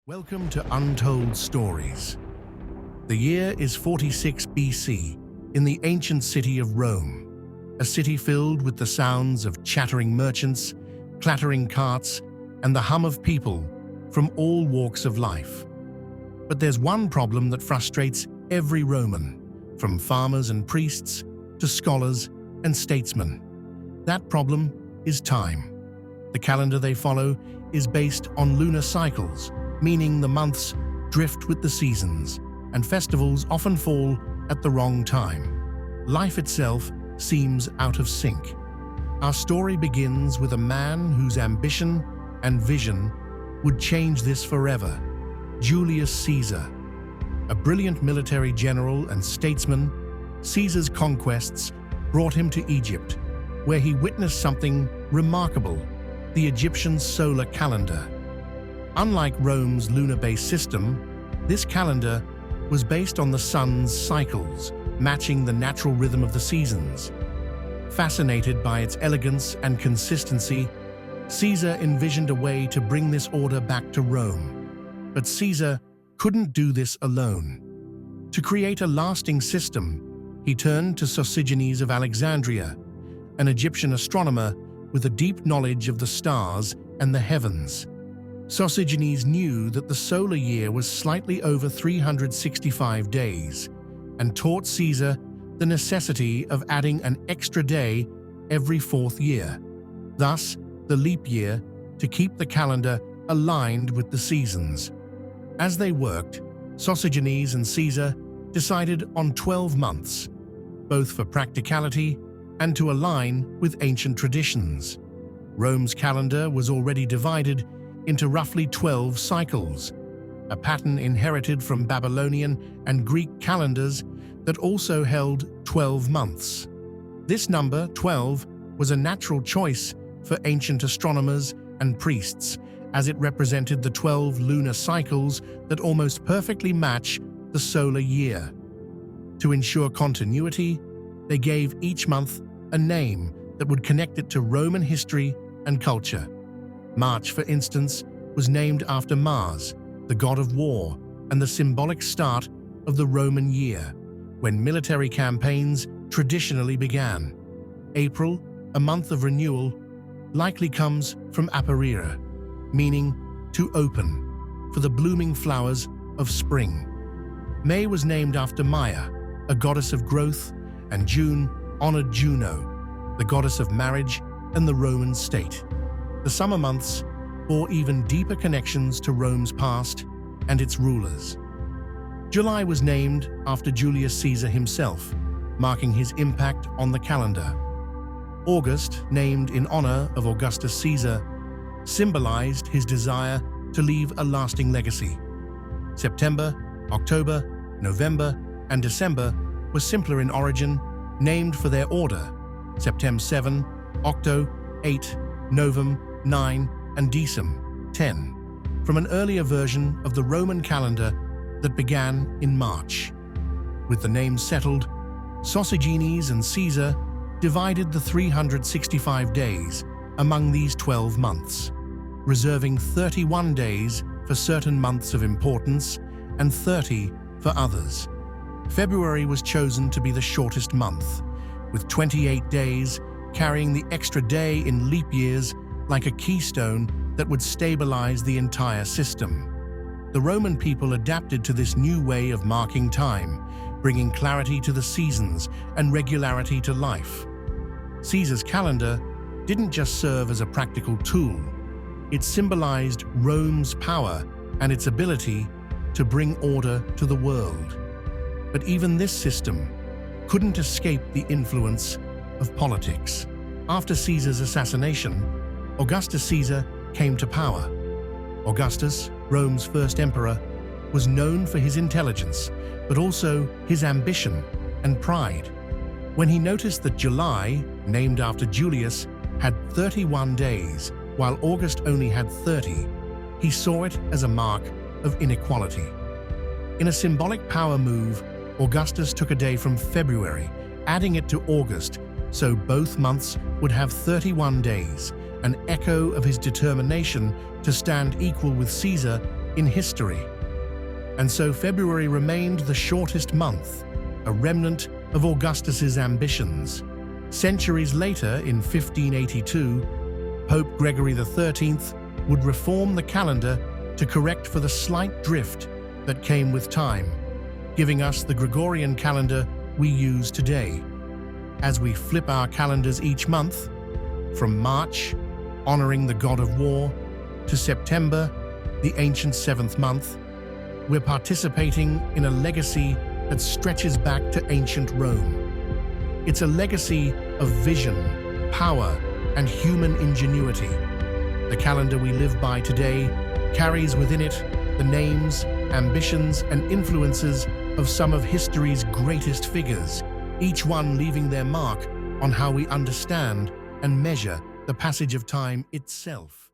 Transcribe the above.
Welcome to Untold Stories. The year is 46 BC in the ancient city of Rome, a city filled with the sounds of chattering merchants, clattering carts, and the hum of people from all walks of life. But there's one problem that frustrates every Roman, from farmers and priests to scholars and statesmen. That problem is time. The calendar they follow is based on lunar cycles, meaning the months drift with the seasons, and festivals often fall at the wrong time. Life itself seems out of sync. Our story begins with a man whose ambition and vision would change this forever: Julius Caesar. A brilliant military general and statesman, Caesar's conquests brought him to Egypt, where he witnessed something remarkable: the Egyptian solar calendar. Unlike Rome's lunar-based system, this calendar was based on the sun's cycles, matching the natural rhythm of the seasons. Fascinated by its elegance and consistency, Caesar envisioned a way to bring this order back to Rome. But Caesar couldn't do this alone. To create a lasting system, he turned to Sosigenes of Alexandria, an Egyptian astronomer with a deep knowledge of the stars and the heavens. Sosigenes knew that the solar year was slightly over 365 days, and taught Caesar the necessity of adding an extra day every fourth year, thus the leap year, to keep the calendar aligned with the seasons. As they worked, Sosigenes and Caesar decided on 12 months, both for practicality and to align with ancient traditions. Rome's calendar was already divided into roughly 12 cycles, a pattern inherited from Babylonian and Greek calendars that also held 12 months. This number, 12, was a natural choice for ancient astronomers and priests, as it represented the 12 lunar cycles that almost perfectly match the solar year. To ensure continuity, they gave each month a name that would connect it to Roman history and culture. March, for instance, was named after Mars, the god of war, and the symbolic start of the Roman year, when military campaigns traditionally began. April, a month of renewal, likely comes from aperire, meaning to open, for the blooming flowers of spring. May was named after Maya, a goddess of growth, and June honored Juno, the goddess of marriage and the Roman state. The summer months bore even deeper connections to Rome's past and its rulers. July was named after Julius Caesar himself, marking his impact on the calendar. August, named in honor of Augustus Caesar, symbolized his desire to leave a lasting legacy. September, October, November, and December were simpler in origin, named for their order: Septem 7, Octo 8, Novem 9, and Decem 10, from an earlier version of the Roman calendar that began in March. With the names settled, Sosigenes and Caesar divided the 365 days among these 12 months, reserving 31 days for certain months of importance and 30 for others. February was chosen to be the shortest month, with 28 days, carrying the extra day in leap years like a keystone that would stabilize the entire system. The Roman people adapted to this new way of marking time, bringing clarity to the seasons and regularity to life. Caesar's calendar didn't just serve as a practical tool, it symbolized Rome's power and its ability to bring order to the world. But even this system couldn't escape the influence of politics. After Caesar's assassination, Augustus Caesar came to power. Augustus, Rome's first emperor, was known for his intelligence, but also his ambition and pride. When he noticed that July, named after Julius, had 31 days, while August only had 30, he saw it as a mark of inequality. In a symbolic power move, Augustus took a day from February, adding it to August, so both months would have 31 days, an echo of his determination to stand equal with Caesar in history. And so February remained the shortest month, a remnant of Augustus's ambitions. Centuries later, in 1582, Pope Gregory XIII would reform the calendar to correct for the slight drift that came with time, giving us the Gregorian calendar we use today. As we flip our calendars each month, from March, honoring the god of war, to September, the ancient seventh month, we're participating in a legacy that stretches back to ancient Rome. It's a legacy of vision, power, and human ingenuity. The calendar we live by today carries within it the names, ambitions, and influences of some of history's greatest figures, each one leaving their mark on how we understand and measure the passage of time itself.